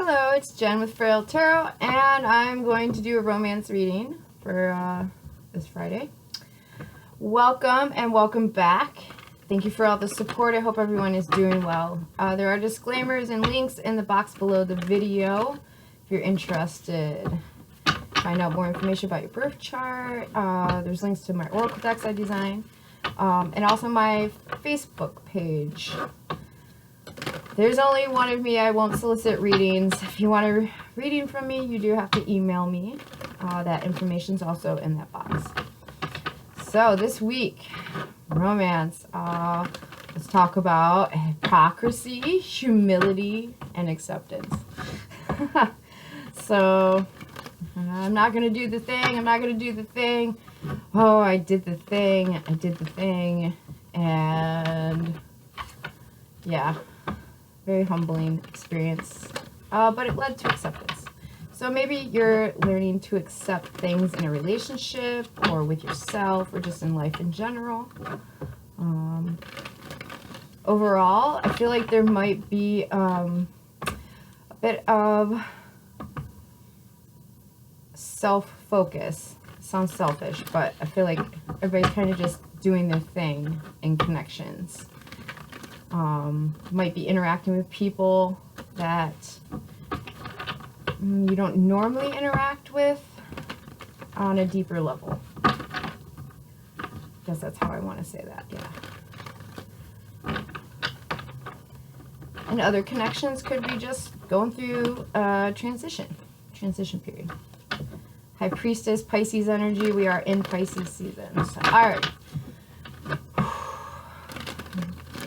Hello, it's Jen with Frail Tarot, and I'm going to do a romance reading for this Friday. Welcome and welcome back. Thank you for all the support. I hope everyone is doing well. There are disclaimers and links in the box below the video if you're interested. Find out more information about your birth chart. There's links to my oracle decks I design, and also my Facebook page. There's only one of me. I won't solicit readings. If you want a reading from me, you do have to email me. That information's also in that box. So this week, romance. Let's talk about hypocrisy, humility, and acceptance. So I'm not going to do the thing. I'm not going to do the thing. Oh, I did the thing. I did the thing. And yeah. Very humbling experience, but it led to acceptance. So maybe you're learning to accept things in a relationship or with yourself or just in life in general. Overall, I feel like there might be a bit of self-focus. Sounds selfish, but I feel like everybody's kind of just doing their thing in connections. Might be interacting with people that you don't normally interact with on a deeper level. I guess that's how I want to say that, yeah. And other connections could be just going through a transition period. High Priestess, Pisces energy. We are in Pisces season. So, all right.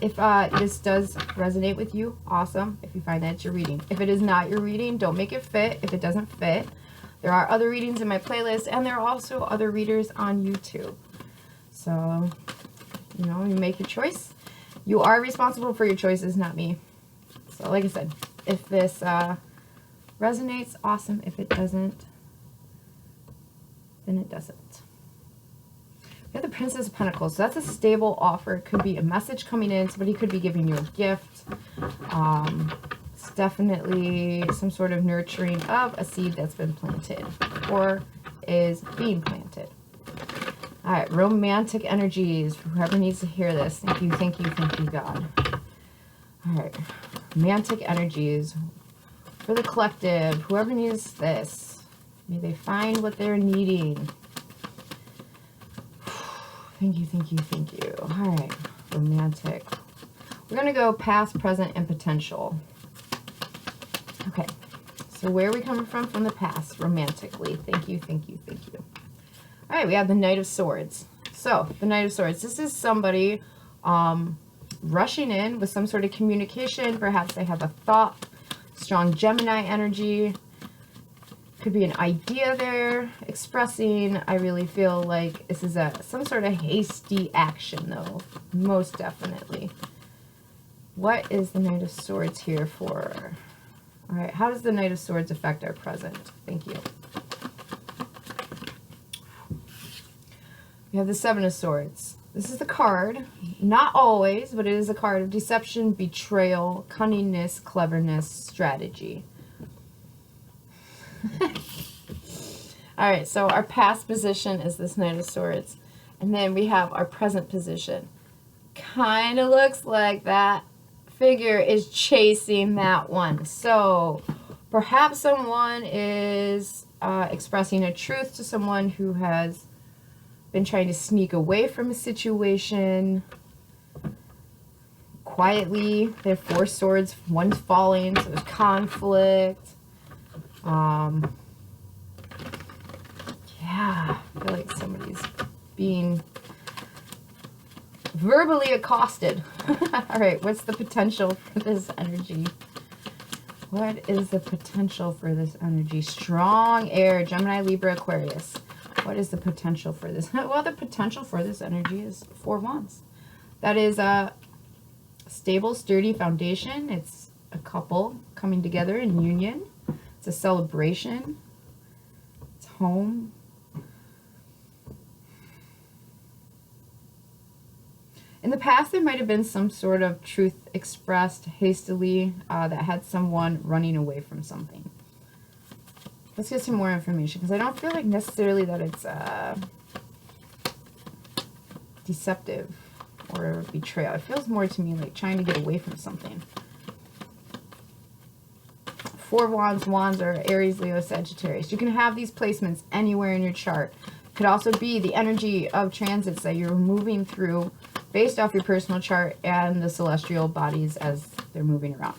If this does resonate with you, awesome. If you find that it's your reading. If it is not your reading, don't make it fit. If it doesn't fit, there are other readings in my playlist, and there are also other readers on YouTube. So, you know, you make your choice. You are responsible for your choices, not me. So, like I said, if this resonates, awesome. If it doesn't, then it doesn't. We have the Princess of Pentacles. So that's a stable offer. It could be a message coming in. Somebody could be giving you a gift. It's definitely some sort of nurturing of a seed that's been planted or is being planted. All right, romantic energies. Whoever needs to hear this. Thank you, thank you, thank you, God. All right, romantic energies for the collective. Whoever needs this, may they find what they're needing. Thank you, thank you, thank you. All right, romantic. We're going to go past, present, and potential. Okay, so where are we coming from the past, romantically? Thank you, thank you, thank you. All right, we have the Knight of Swords. So, the Knight of Swords. This is somebody rushing in with some sort of communication. Perhaps they have a thought, strong Gemini energy. Could be an idea they're expressing. I really feel like this is some sort of hasty action, though. Most definitely. What is the Knight of Swords here for? All right, how does the Knight of Swords affect our present? Thank you. We have the Seven of Swords. This is the card. Not always, but it is a card of deception, betrayal, cunningness, cleverness, strategy. All right, so our past position is this Knight of Swords, and then we have our present position. Kind of looks like that figure is chasing that one. So perhaps someone is expressing a truth to someone who has been trying to sneak away from a situation quietly. They have four swords, one's falling, so there's conflict. Yeah, I feel like somebody's being verbally accosted. All right, what's the potential for this energy? What is the potential for this energy? Strong air, Gemini, Libra, Aquarius. What is the potential for this? Well, the potential for this energy is 4 Wands. That is a stable, sturdy foundation. It's a couple coming together in union. It's a celebration. It's home. In the past, there might have been some sort of truth expressed hastily that had someone running away from something. Let's get some more information, because I don't feel like necessarily that it's deceptive or betrayal. It feels more to me like trying to get away from something. Four of Wands. Wands are Aries, Leo, Sagittarius. You can have these placements anywhere in your chart. It could also be the energy of transits that you're moving through based off your personal chart and the celestial bodies as they're moving around.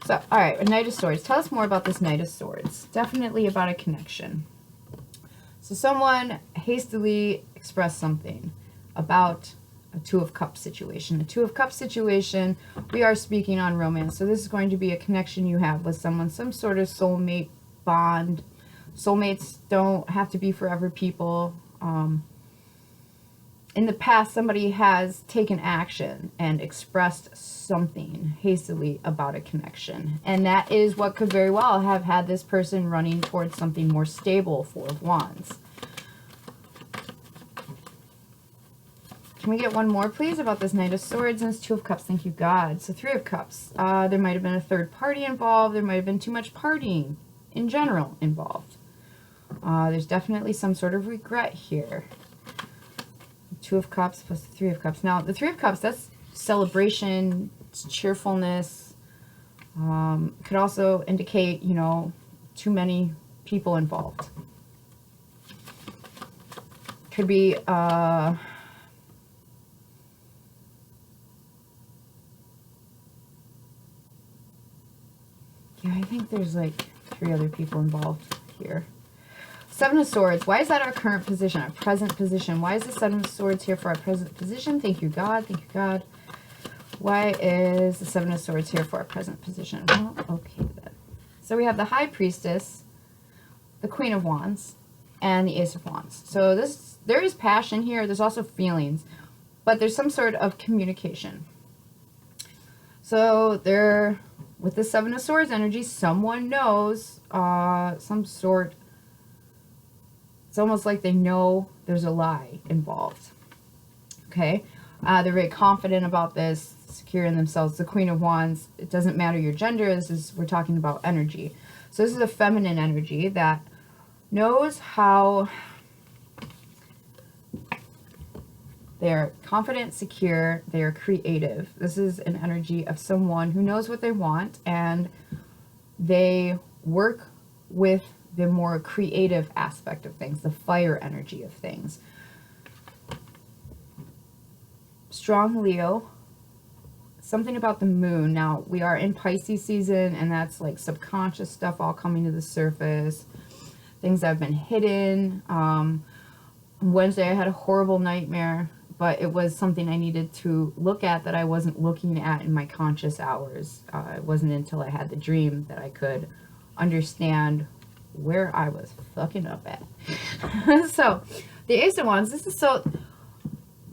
So, all right, a Knight of Swords. Tell us more about this Knight of Swords. Definitely about a connection. So someone hastily expressed something about a Two of Cups situation. A Two of Cups situation, we are speaking on romance. So this is going to be a connection you have with someone, some sort of soulmate bond. Soulmates don't have to be forever people. In the past, somebody has taken action and expressed something hastily about a connection. And that is what could very well have had this person running towards something more stable. Four of Wands. Can we get one more, please, about this Knight of Swords and this Two of Cups? Thank you, God. So Three of Cups. There might have been a third party involved. There might have been too much partying in general involved. There's definitely some sort of regret here. Two of Cups plus the Three of Cups. Now, the Three of Cups, that's celebration, it's cheerfulness. Could also indicate, you know, too many people involved. Could be, yeah, I think there's like 3 other people involved here. Seven of Swords. Why is that our current position, our present position? Why is the Seven of Swords here for our present position? Thank you, God. Thank you, God. Why is the Seven of Swords here for our present position? Well, okay then. So we have the High Priestess, the Queen of Wands, and the Ace of Wands. So there is passion here. There's also feelings, but there's some sort of communication. So there, with the Seven of Swords energy, someone knows some sort. It's almost like they know there's a lie involved. Okay? They're very confident about this, secure in themselves. The Queen of Wands, it doesn't matter your gender. We're talking about energy. So this is a feminine energy that knows how they're confident, secure, they're creative. This is an energy of someone who knows what they want, and they work with the more creative aspect of things, the fire energy of things. Strong Leo. Something about the moon. Now, we are in Pisces season, and that's like subconscious stuff all coming to the surface. Things that have been hidden. Wednesday, I had a horrible nightmare, but it was something I needed to look at that I wasn't looking at in my conscious hours. It wasn't until I had the dream that I could understand where I was fucking up at. So, the Ace of Wands, this is so...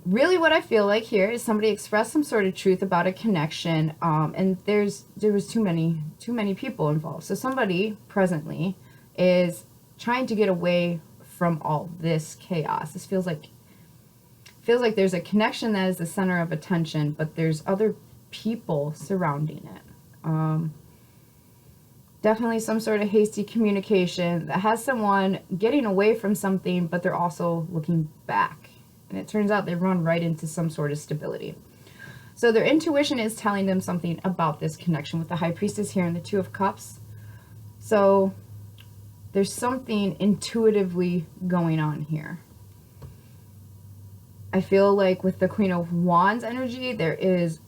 Really what I feel like here is somebody expressed some sort of truth about a connection, and there was too many people involved. So somebody presently is trying to get away from all this chaos. This feels like there's a connection that is the center of attention, but there's other people surrounding it. Definitely some sort of hasty communication that has someone getting away from something, but they're also looking back. And it turns out they run right into some sort of stability. So their intuition is telling them something about this connection with the High Priestess here and the Two of Cups. So there's something intuitively going on here. I feel like with the Queen of Wands energy, there is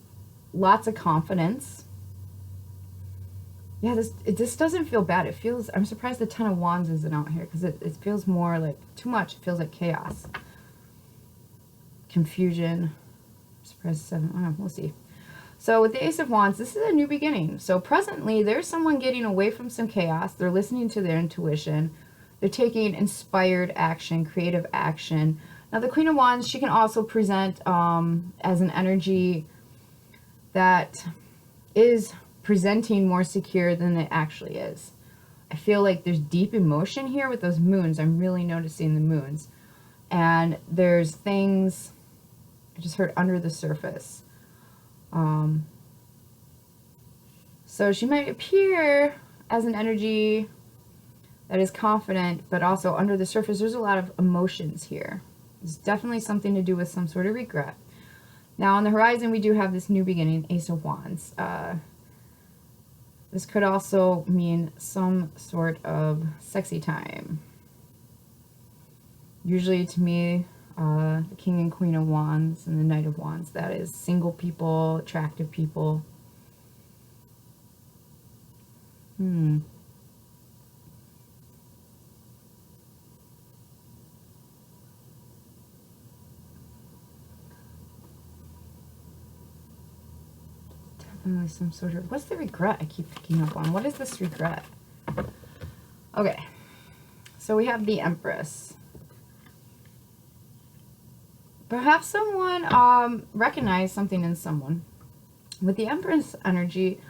lots of confidence. Yeah, this doesn't feel bad. It feels, I'm surprised the Ten of Wands isn't out here, because it feels more like too much. It feels like chaos. Confusion. Surprise 7. Oh, we'll see. So with the Ace of Wands, this is a new beginning. So presently, there's someone getting away from some chaos. They're listening to their intuition. They're taking inspired action, creative action. Now, the Queen of Wands, she can also present as an energy that is presenting more secure than it actually is. I feel like there's deep emotion here with those moons. I'm really noticing the moons. And there's things... I just heard under the surface. So she might appear as an energy that is confident, but also under the surface, there's a lot of emotions here. It's definitely something to do with some sort of regret. Now on the horizon, we do have this new beginning, Ace of Wands. This could also mean some sort of sexy time. Usually to me, the King and Queen of Wands and the Knight of Wands, that is single people, attractive people. Definitely some sort of, what's the regret I keep picking up on? What is this regret? Okay, so we have the Empress. Perhaps someone recognized something in someone. With the Empress energy,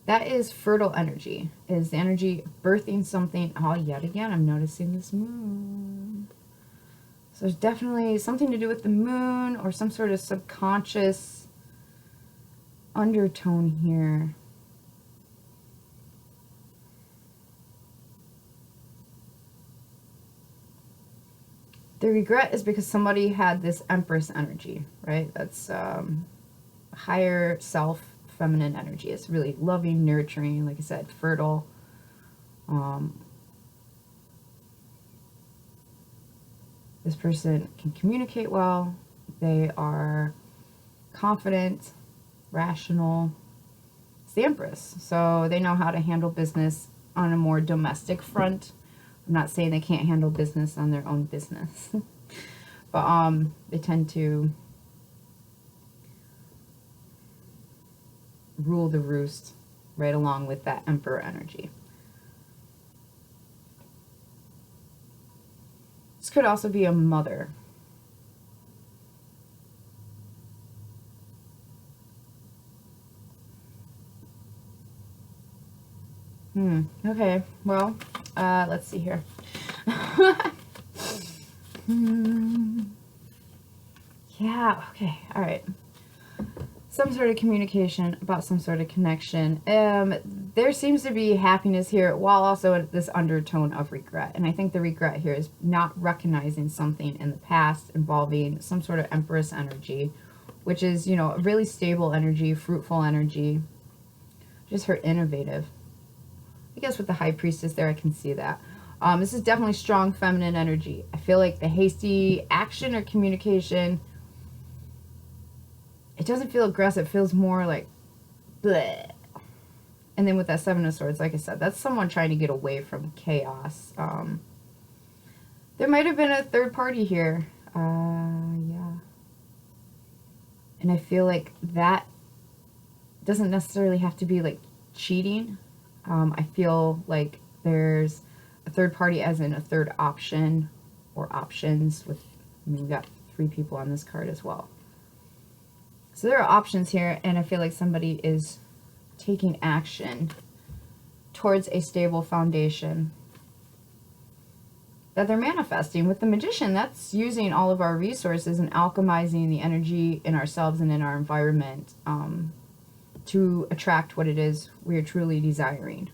that is fertile energy. It is the energy of birthing something. Oh, yet again, I'm noticing this moon. So there's definitely something to do with the moon or some sort of subconscious undertone here. The regret is because somebody had this Empress energy, right? That's higher self, feminine energy. It's really loving, nurturing, like I said, fertile. This person can communicate well. They are confident, rational. It's the Empress. So they know how to handle business on a more domestic front. I'm not saying they can't handle business on their own business. But they tend to rule the roost right along with that Emperor energy. This could also be a mother. Okay, well, let's see here. Yeah, okay, all right. Some sort of communication about some sort of connection. There seems to be happiness here while also this undertone of regret. And I think the regret here is not recognizing something in the past involving some sort of Empress energy, which is, you know, a really stable energy, fruitful energy. Just her innovative. I guess with the High Priestess there, I can see that. This is definitely strong feminine energy. I feel like the hasty action or communication, it doesn't feel aggressive. It feels more like bleh. And then with that Seven of Swords, like I said, that's someone trying to get away from chaos. There might have been a third party here. Yeah. And I feel like that doesn't necessarily have to be like cheating. I feel like there's a third party as in a third option or options with, I mean, we got 3 people on this card as well. So there are options here, and I feel like somebody is taking action towards a stable foundation that they're manifesting. With the Magician, that's using all of our resources and alchemizing the energy in ourselves and in our environment to attract what it is we are truly desiring.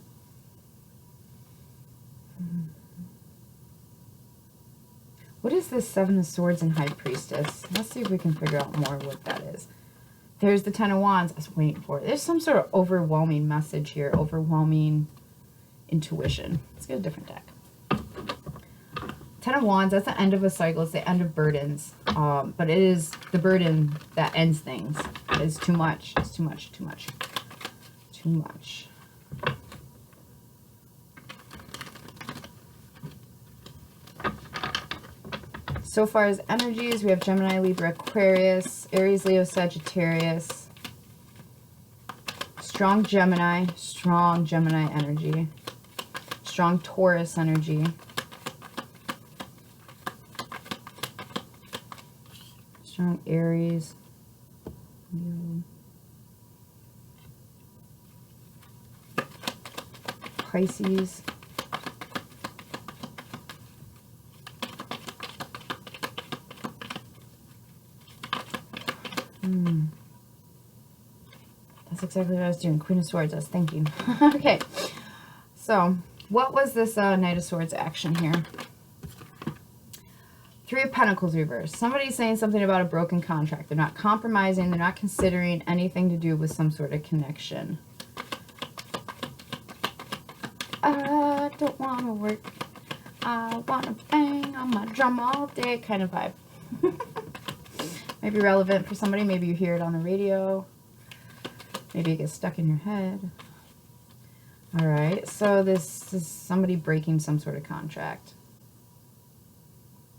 What is this Seven of Swords and High Priestess? Let's see if we can figure out more what that is. There's the Ten of Wands. I was waiting for it. There's some sort of overwhelming message here. Overwhelming intuition. Let's get a different deck. Ten of Wands, that's the end of a cycle. It's the end of burdens. But it is the burden that ends things. It's too much. It's too much. Too much. Too much. So far as energies, we have Gemini, Libra, Aquarius, Aries, Leo, Sagittarius. Strong Gemini energy. Strong Taurus energy. Strong Aries. Pisces. exactly what I was doing. Queen of Swords, I was thinking. Okay, so what was this Knight of Swords action here? Three of Pentacles reversed. Somebody's saying something about a broken contract. They're not compromising. They're not considering anything to do with some sort of connection. I don't want to work. I want to bang on my drum all day kind of vibe. Maybe relevant for somebody. Maybe you hear it on the radio. Maybe it gets stuck in your head. All right. So this is somebody breaking some sort of contract.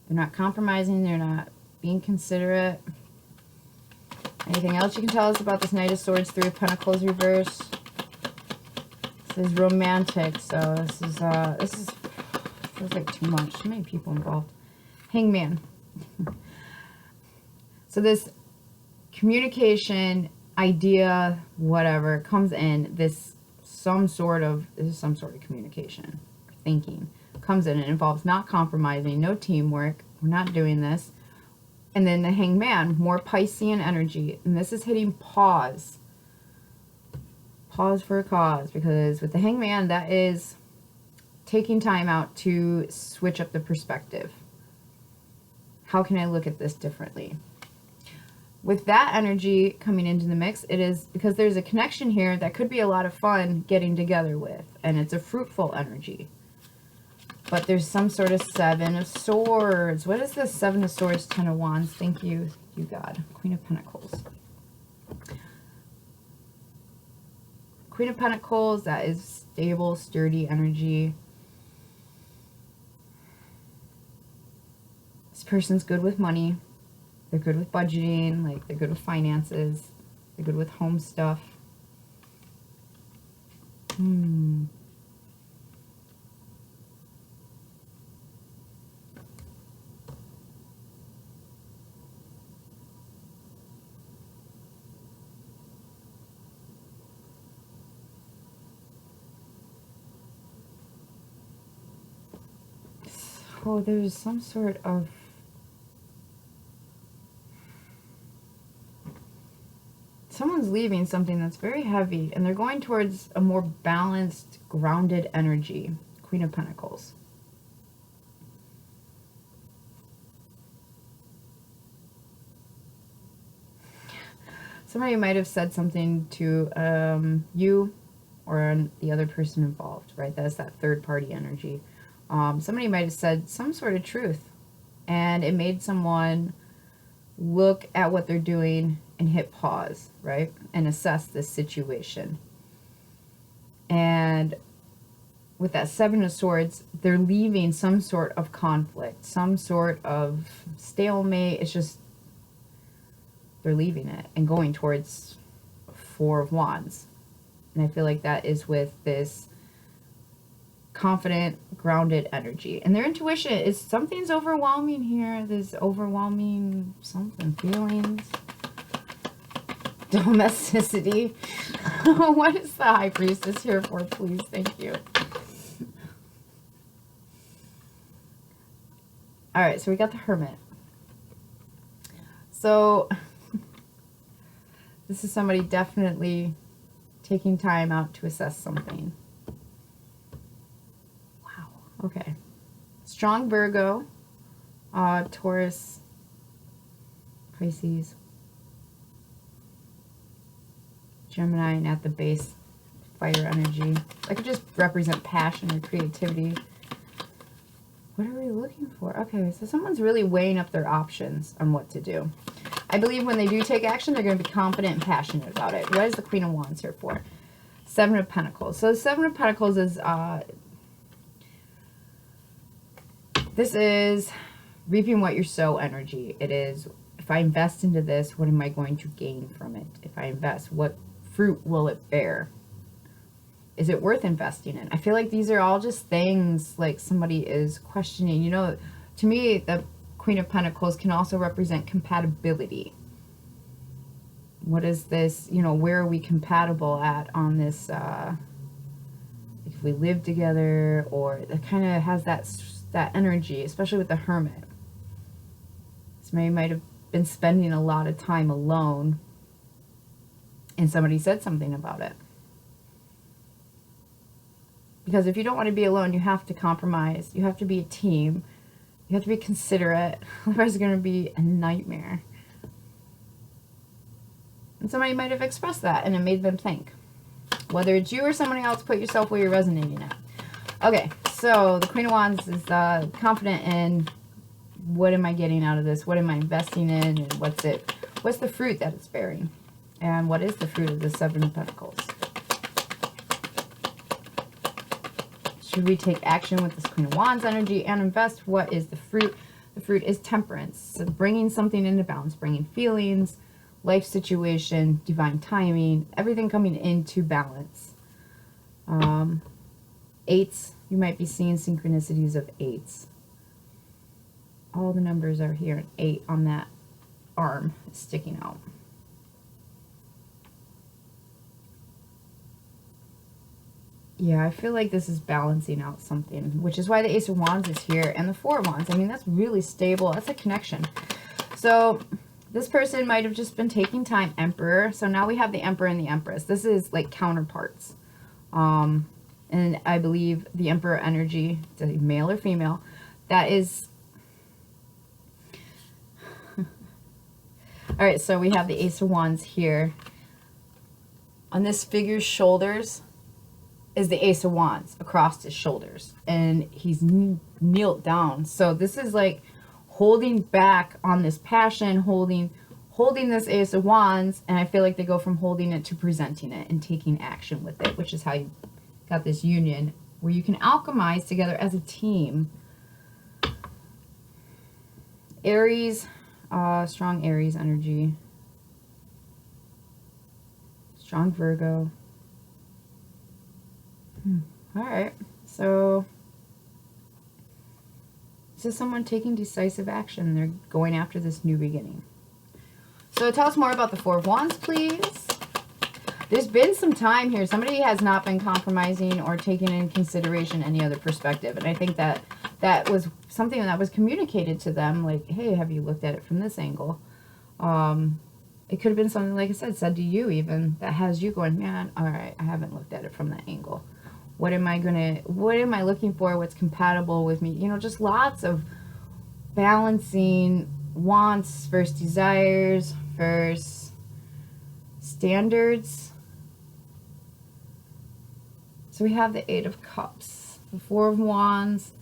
They're not compromising. They're not being considerate. Anything else you can tell us about this Knight of Swords, Three of Pentacles reverse? This is romantic, so this is feels like too much. Too many people involved. Hangman. So this communication, idea, whatever, comes in. This is some sort of communication or thinking. Comes in. It involves not compromising, no teamwork. We're not doing this. And then the Hangman, more Piscean energy. And this is hitting pause. Pause for a cause. Because with the Hangman, that is taking time out to switch up the perspective. How can I look at this differently? With that energy coming into the mix, it is because there's a connection here that could be a lot of fun getting together with. And it's a fruitful energy. But there's some sort of Seven of Swords. What is this? Seven of Swords, Ten of Wands. Thank you, you God. Queen of Pentacles. Queen of Pentacles, that is stable, sturdy energy. This person's good with money. They're good with budgeting. Like, they're good with finances. They're good with home stuff. Oh, there's some sort of someone's leaving something that's very heavy, and they're going towards a more balanced, grounded energy. Queen of Pentacles. Somebody might have said something to you or the other person involved, right? That's that third party energy. Somebody might have said some sort of truth, and it made someone look at what they're doing and hit pause, right? And assess this situation. And with that Seven of Swords, they're leaving some sort of conflict, some sort of stalemate. It's just, they're leaving it and going towards Four of Wands. And I feel like that is with this confident, grounded energy. And their intuition is something's overwhelming here. There's overwhelming something, feelings. Domesticity. What is the High Priestess here for, please? Thank you. All right, so we got the Hermit. So this is somebody definitely taking time out to assess something. Wow. Okay. Strong Virgo, Taurus, Pisces, Gemini, and at the base, fire energy. That could just represent passion or creativity. What are we looking for? Okay, so someone's really weighing up their options on what to do. I believe when they do take action, they're going to be confident and passionate about it. What is the Queen of Wands here for? Seven of Pentacles. So the Seven of Pentacles is, this is reaping what you sow energy. It is, if I invest into this, what am I going to gain from it? If I invest, what fruit will it bear? Is it worth investing in? I feel like these are all just things like somebody is questioning. You know, to me, the Queen of Pentacles can also represent compatibility. What is this, you know, where are we compatible at on this, if we live together, or it kind of has that energy, especially with the Hermit. Somebody might have been spending a lot of time alone, and somebody said something about it. Because if you don't want to be alone, you have to compromise. You have to be a team. You have to be considerate. Otherwise, it's going to be a nightmare. And somebody might have expressed that, and it made them think. Whether it's you or somebody else, put yourself where you're resonating at. Okay, so the Queen of Wands is confident in what am I getting out of this? What am I investing in? And what's the fruit that it's bearing? And what is the fruit of the Seven of Pentacles? Should we take action with this Queen of Wands energy and invest? What is the fruit? The fruit is temperance. So bringing something into balance, bringing feelings, life situation, divine timing, everything coming into balance. Eights, you might be seeing synchronicities of eights. All the numbers are here. 8 on that arm is sticking out. Yeah, I feel like this is balancing out something, which is why the Ace of Wands is here and the Four of Wands. I mean, that's really stable. That's a connection. So this person might have just been taking time. Emperor. So now we have the Emperor and the Empress. This is like counterparts. And I believe the Emperor energy, male or female, that is... All right, so we have the Ace of Wands here. On this figure's shoulders is the Ace of Wands across his shoulders, and he's kneeled down. So this is like holding back on this passion, holding this Ace of Wands, and I feel like they go from holding it to presenting it and taking action with it, which is how you got this union where you can alchemize together as a team. Aries, strong Aries energy, strong Virgo. All right, so this is someone taking decisive action. They're going after this new beginning. So tell us more about the Four of Wands, please. There's been some time here. Somebody has not been compromising or taking into consideration any other perspective. And I think that that was something that was communicated to them. Like, hey, have you looked at it from this angle? It could have been something, like I said to you even, that has you going, man, all right, I haven't looked at it from that angle. What am I looking for? What's compatible with me? You know, just lots of balancing wants versus desires versus standards. So we have the Eight of Cups. The Four of Wands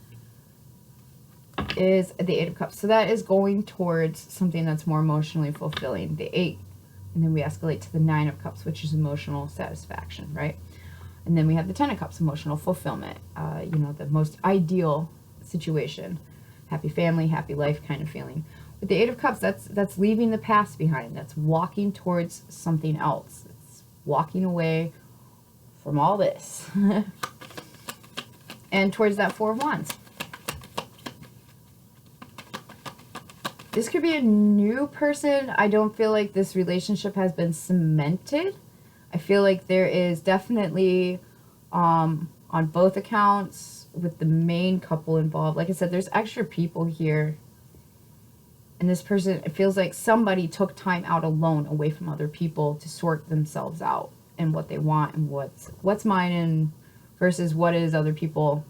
is the Eight of Cups. So that is going towards something that's more emotionally fulfilling. The 8. And then we escalate to the 9 of Cups, which is emotional satisfaction, right? And then we have the 10 of Cups, emotional fulfillment. You know, the most ideal situation. Happy family, happy life kind of feeling. With the 8 of Cups, that's leaving the past behind. That's walking towards something else. It's walking away from all this. And towards that Four of Wands. This could be a new person. I don't feel like this relationship has been cemented. I feel like there is definitely, on both accounts, with the main couple involved, like I said, there's extra people here. And this person, it feels like somebody took time out alone away from other people to sort themselves out and what they want and what's mine and versus what is other people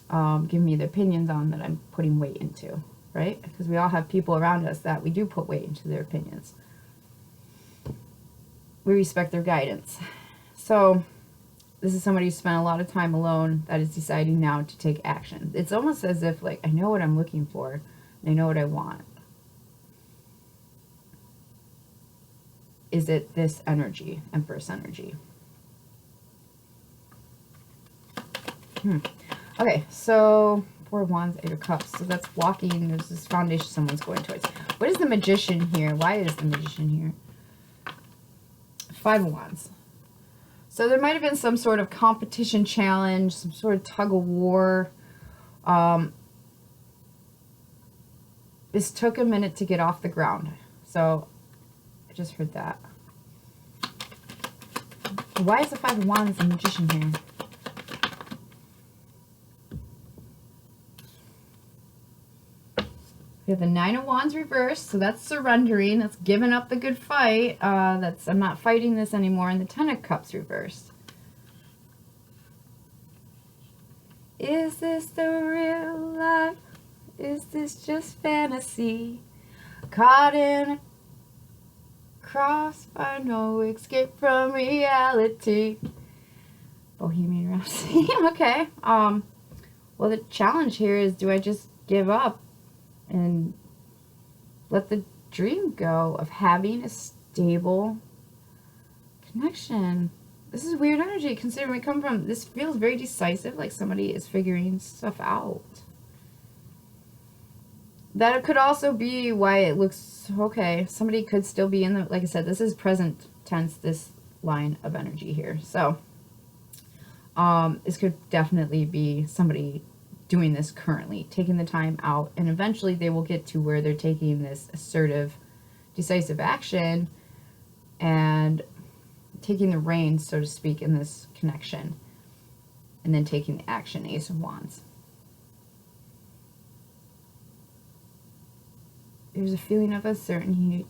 giving me their opinions on that I'm putting weight into, right? Because we all have people around us that we do put weight into their opinions. We respect their guidance. So this is somebody who spent a lot of time alone that is deciding now to take action. It's almost as if, like, I know what I'm looking for and I know what I want. Is it this energy, Empress energy? Okay, so Four of Wands, Eight of Cups. So that's walking. There's this foundation someone's going towards. What is the Magician here? Why is the Magician here? Five of Wands. So there might have been some sort of competition challenge, some sort of tug of war. This took a minute to get off the ground. So I just heard that. Why is the Five of Wands the Magician here? We have the Nine of Wands reversed, so that's surrendering. That's giving up the good fight. That's I'm not fighting this anymore. And the Ten of Cups reversed. Is this the real life? Is this just fantasy? Caught in a crossfire, no escape from reality. Bohemian Rhapsody. Okay. Well, the challenge here is, do I just give up and let the dream go of having a stable connection? This is weird energy, considering we come from, this feels very decisive, like somebody is figuring stuff out. That could also be why it looks, okay, somebody could still be in the, like I said, this is present tense, this line of energy here. So, this could definitely be somebody doing this currently, taking the time out, and eventually they will get to where they're taking this assertive, decisive action and taking the reins, so to speak, in this connection, and then taking the action. Ace of Wands. There's a feeling of uncertainty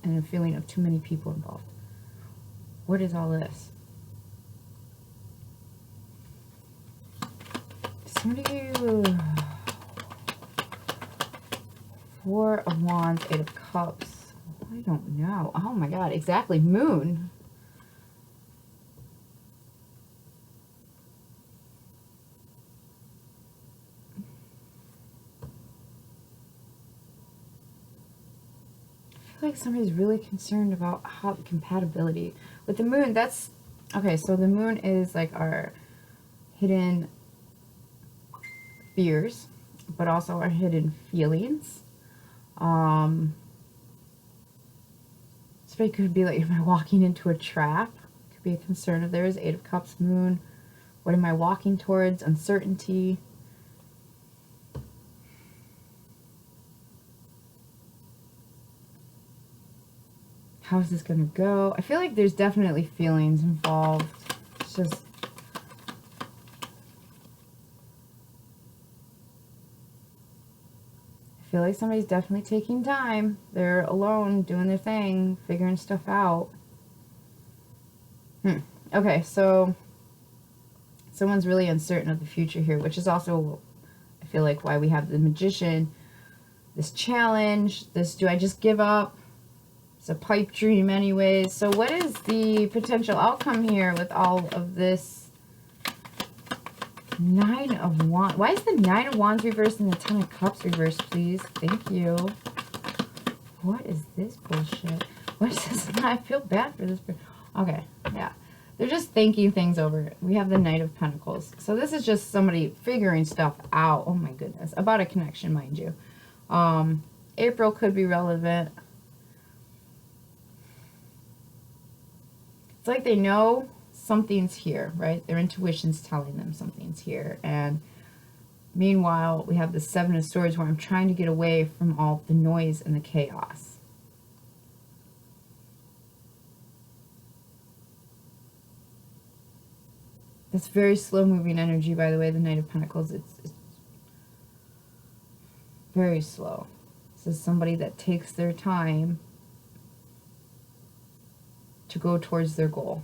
and a feeling of too many people involved. What is all this? Somebody, Four of Wands, Eight of Cups. I don't know. Oh my God, exactly. Moon. I feel like somebody's really concerned about how compatibility with the moon. That's okay. So the moon is like our hidden fears, but also our hidden feelings. Somebody could be like, am I walking into a trap? Could be a concern of theirs. Eight of Cups, moon. What am I walking towards? Uncertainty. How is this going to go? I feel like there's definitely feelings involved. It's just, I feel like somebody's definitely taking time. They're alone, doing their thing, figuring stuff out. Okay, so someone's really uncertain of the future here, which is also, I feel like, why we have the Magician, this challenge, this, do I just give up? It's a pipe dream anyways. So what is the potential outcome here with all of this? Nine of Wands. Why is the Nine of Wands reversed and the Ten of Cups reversed, please? Thank you. What is this bullshit? What is this? I feel bad for this. Okay, yeah. They're just thinking things over. We have the Knight of Pentacles. So this is just somebody figuring stuff out. Oh my goodness. About a connection, mind you. April could be relevant. It's like they know something's here, right? Their intuition's telling them something's here. And meanwhile, we have the Seven of Swords, where I'm trying to get away from all the noise and the chaos. That's very slow-moving energy, by the way, the Knight of Pentacles. It's very slow. This is somebody that takes their time to go towards their goal.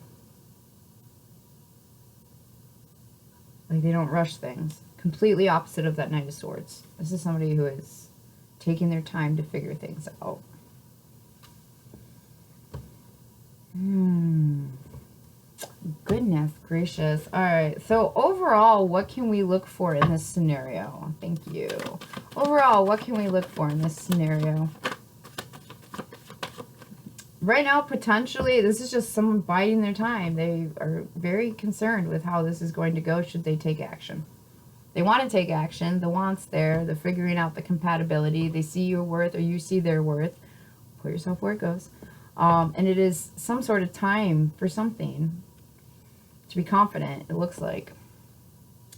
Like, they don't rush things. Completely opposite of that Knight of Swords. This is somebody who is taking their time to figure things out. Goodness gracious. Alright, so overall, what can we look for in this scenario? Thank you. Overall, what can we look for in this scenario? Right now, potentially, this is just someone biding their time. They are very concerned with how this is going to go should they take action. They want to take action. The want's there. They're figuring out the compatibility. They see your worth or you see their worth. Put yourself where it goes. And it is some sort of time for something. To be confident, it looks like.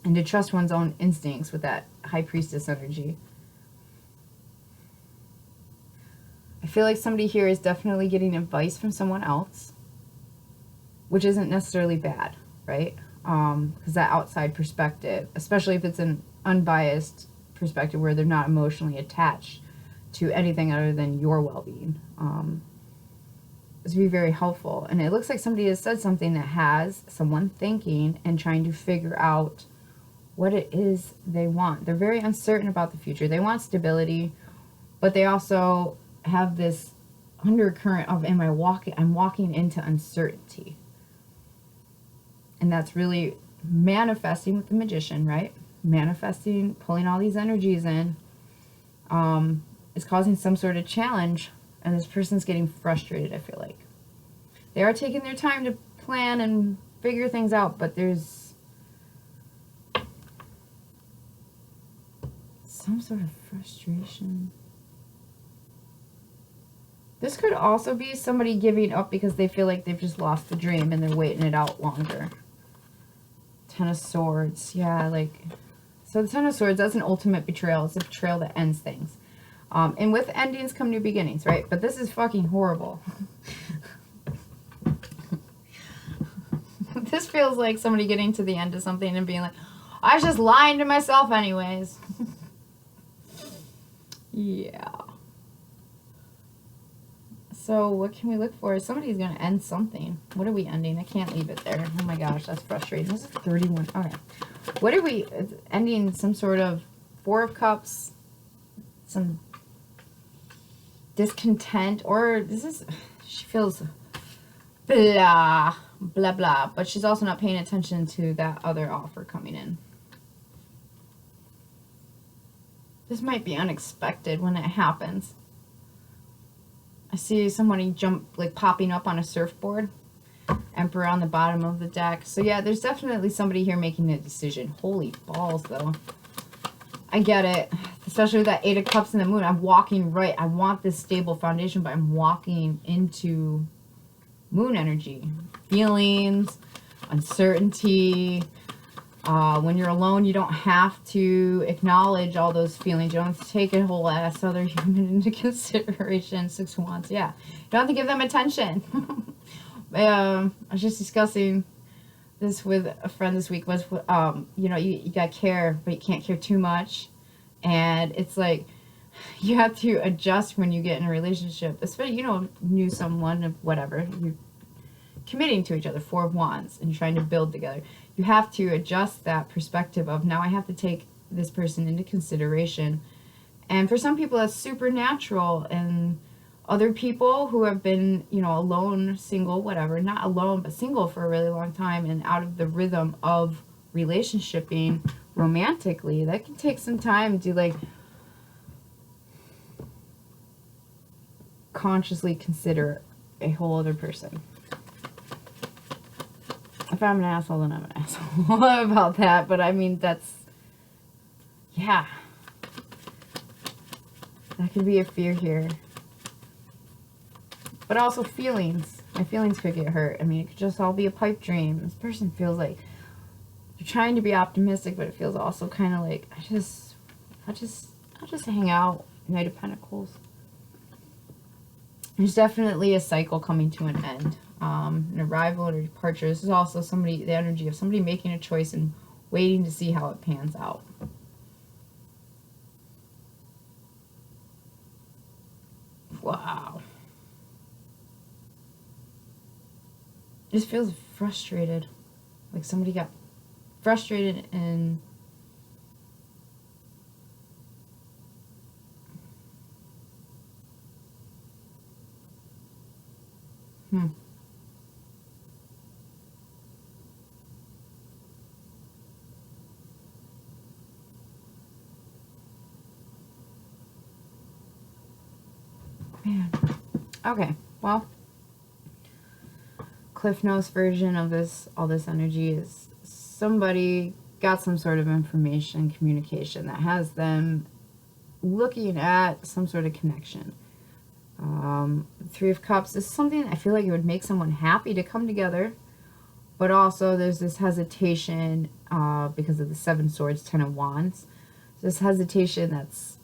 And to trust one's own instincts with that High Priestess energy. I feel like somebody here is definitely getting advice from someone else, which isn't necessarily bad, right? Because that outside perspective, especially if it's an unbiased perspective where they're not emotionally attached to anything other than your well-being. This would be very helpful. And it looks like somebody has said something that has someone thinking and trying to figure out what it is they want. They're very uncertain about the future. They want stability, but they also have this undercurrent of I'm walking into uncertainty. And that's really manifesting with the Magician, right? Manifesting, pulling all these energies in, is causing some sort of challenge, and this person's getting frustrated, I feel like. They are taking their time to plan and figure things out, but there's some sort of frustration. This could also be somebody giving up because they feel like they've just lost the dream and they're waiting it out longer. Ten of Swords. Yeah, like... So the Ten of Swords, that's an ultimate betrayal. It's a betrayal that ends things. And with endings come new beginnings, right? But this is fucking horrible. This feels like somebody getting to the end of something and being like, I was just lying to myself anyways. Yeah. So what can we look for? Somebody's going to end something. What are we ending? I can't leave it there. Oh my gosh, that's frustrating. This is 31. Okay. What are we ending? Some sort of Four of Cups, some discontent, or this is, she feels blah, blah, blah, but she's also not paying attention to that other offer coming in. This might be unexpected when it happens. I see somebody popping up on a surfboard. Emperor on the bottom of the deck. So yeah, there's definitely somebody here making a decision. Holy balls, though. I get it. Especially with that Eight of Cups and the Moon. I'm walking right. I want this stable foundation, but I'm walking into Moon energy. Feelings, uncertainty. When you're alone, you don't have to acknowledge all those feelings. You don't have to take a whole ass other human into consideration. Six of Wands, yeah. You don't have to give them attention. I was just discussing this with a friend this week. Was you know, you gotta care, but you can't care too much. And it's like, you have to adjust when you get in a relationship. Especially, you know, knew someone, whatever. You're committing to each other, Four of Wands, and you're trying to build together. You have to adjust that perspective of, now I have to take this person into consideration. And for some people, that's supernatural. And other people who have been, you know, alone, single, whatever, not alone, but single for a really long time and out of the rhythm of relationshiping romantically, that can take some time to, like, consciously consider a whole other person. If I'm an asshole, then I'm an asshole about that. But I mean, that's, yeah. That could be a fear here. But also feelings. My feelings could get hurt. I mean, it could just all be a pipe dream. This person feels like you're trying to be optimistic, but it feels also kind of like, I'll just hang out. Knight of Pentacles. There's definitely a cycle coming to an end. An arrival and a departure. This is also somebody, the energy of somebody making a choice and waiting to see how it pans out. Wow. This feels frustrated. Like somebody got frustrated and Man. Okay, well, Cliff Notes version of this, all this energy is somebody got some sort of information, communication that has them looking at some sort of connection. Three of Cups is something I feel like it would make someone happy to come together, but also there's this hesitation because of the Seven Swords, Ten of Wands. This hesitation that's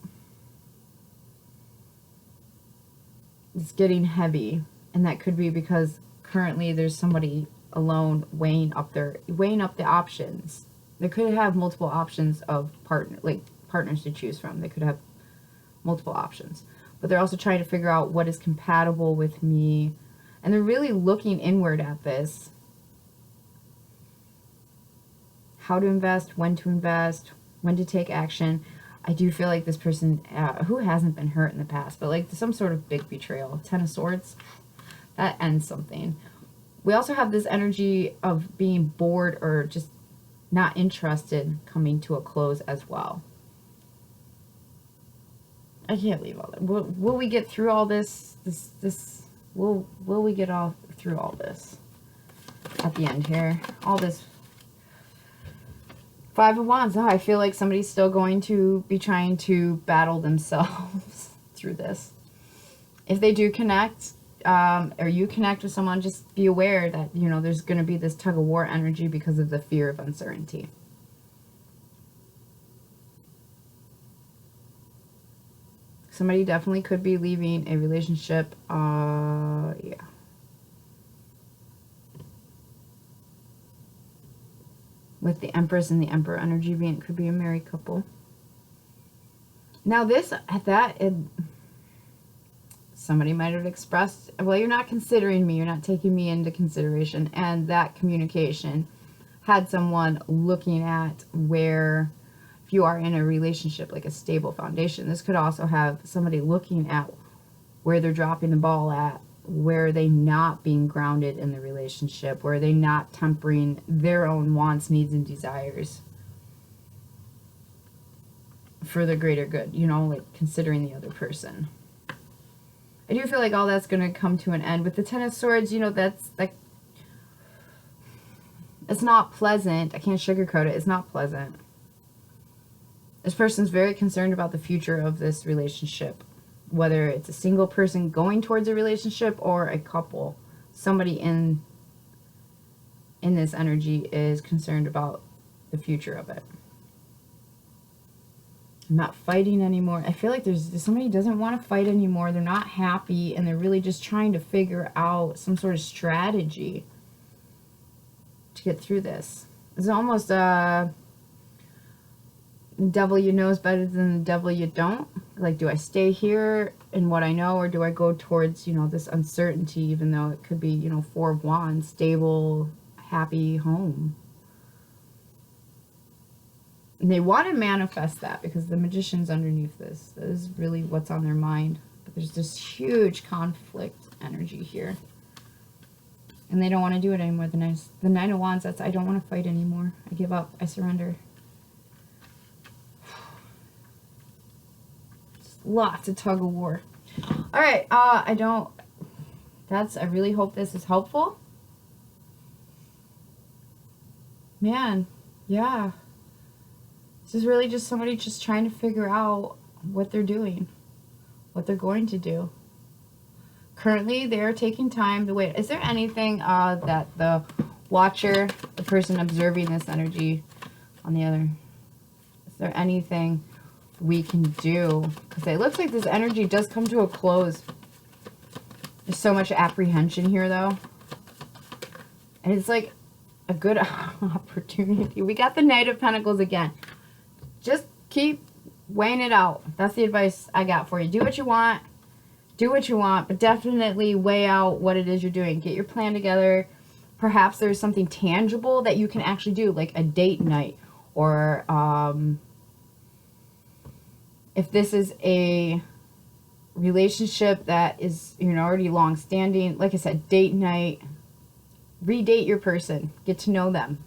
it's getting heavy, and that could be because currently there's somebody alone weighing up the options. They could have multiple options of partners to choose from. They could have multiple options. but they're also trying to figure out what is compatible with me. And they're really looking inward at this. How to invest, when to take action. I do feel like this person, who hasn't been hurt in the past, but like some sort of big betrayal. Ten of Swords, that ends something. We also have this energy of being bored or just not interested coming to a close as well. I can't leave all that. Will we get through all this? Will we get all through all this at the end here? All this. Five of Wands. Oh, I feel like somebody's still going to be trying to battle themselves through this. If they do connect, or you connect with someone, just be aware that, you know, there's going to be this tug of war energy because of the fear of uncertainty. Somebody definitely could be leaving a relationship. Yeah. With the Empress and the Emperor energy being, it could be a married couple. Now this, at that, somebody might have expressed, well, you're not considering me, you're not taking me into consideration. And that communication had someone looking at where, if you are in a relationship, like a stable foundation, this could also have somebody looking at where they're dropping the ball at. Where are they not being grounded in the relationship? Where are they not tempering their own wants, needs, and desires for the greater good? You know, like considering the other person. I do feel like all that's going to come to an end. With the Ten of Swords, you know, that's like, it's not pleasant. I can't sugarcoat it. It's not pleasant. This person's very concerned about the future of this relationship. Whether it's a single person going towards a relationship or a couple, somebody in this energy is concerned about the future of it. I'm not fighting anymore. I feel like there's somebody who doesn't want to fight anymore. They're not happy, and they're really just trying to figure out some sort of strategy to get through this. It's almost the devil you know is better than the devil you don't. Like, do I stay here in what I know, or do I go towards, you know, this uncertainty, even though it could be, you know, Four of Wands, stable, happy home. And they want to manifest that because the Magician's underneath this. That is really what's on their mind. But there's this huge conflict energy here. And they don't want to do it anymore. The Nine of Wands, that's, I don't want to fight anymore. I give up. I surrender. Lots of tug of war. All right, I really hope this is helpful. Man, yeah. This is really just somebody just trying to figure out what they're doing, what they're going to do. Currently, they're taking time to wait. Is there anything that the watcher, the person observing this energy on the other, is there anything we can do? Because it looks like this energy does come to a close. There's so much apprehension here, though. And it's like a good opportunity. We got the Knight of Pentacles again. Just keep weighing it out. That's the advice I got for you. Do what you want. Do what you want. But definitely weigh out what it is you're doing. Get your plan together. Perhaps there's something tangible that you can actually do. Like a date night. Or, if this is a relationship that is, you know, already long standing, like I said, date night, redate your person, get to know them.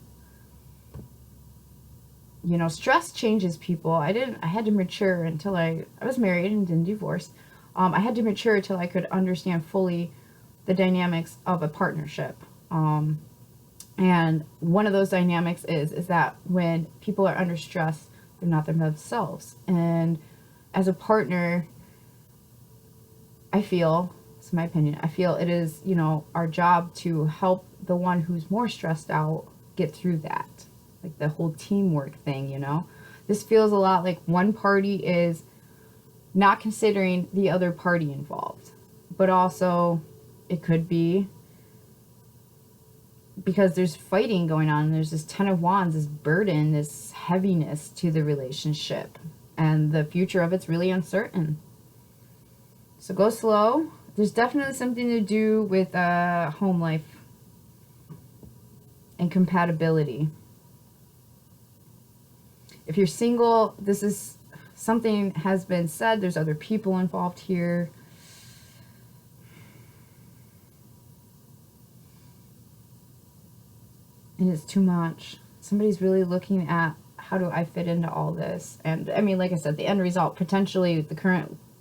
You know, stress changes people. I had to mature until I was married and then divorced. I had to mature until I could understand fully the dynamics of a partnership. And one of those dynamics is that when people are under stress, they're not themselves. And as a partner, I feel, it's my opinion, I feel it is, you know, our job to help the one who's more stressed out get through that. Like the whole teamwork thing, you know. This feels a lot like one party is not considering the other party involved. But also, it could be because there's fighting going on. There's this Ten of Wands, this burden, this heaviness to the relationship. And the future of it's really uncertain. So go slow. There's definitely something to do with home life and compatibility. If you're single, this is something has been said. There's other people involved here. And it's too much. Somebody's really looking at, how do I fit into all this? And I mean, like I said, the end result, potentially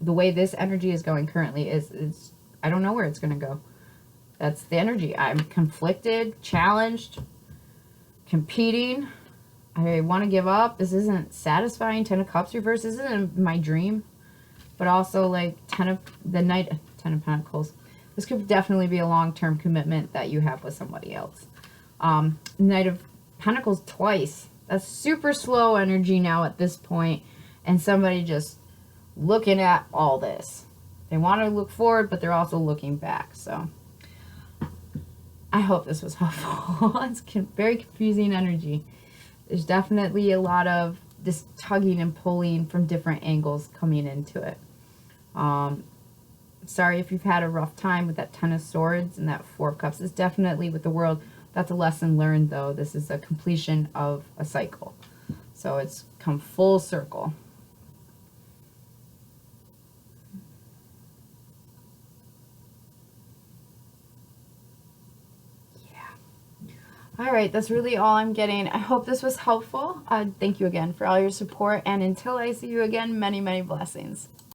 the way this energy is going currently is I don't know where it's going to go. That's the energy. I'm conflicted, challenged, competing. I want to give up. This isn't satisfying. 10 of Cups reverse. This isn't my dream. But also like 10 of Pentacles. This could definitely be a long-term commitment that you have with somebody else. Knight of Pentacles twice. That's super slow energy now at this point. And somebody just looking at all this. They want to look forward, but they're also looking back. So I hope this was helpful. It's very confusing energy. There's definitely a lot of this tugging and pulling from different angles coming into it. Sorry if you've had a rough time with that 10 of Swords and that 4 of Cups. It's definitely with the world. That's a lesson learned, though. This is a completion of a cycle. So it's come full circle. All right, that's really all I'm getting. I hope this was helpful. Thank you again for all your support. And until I see you again, many, many blessings.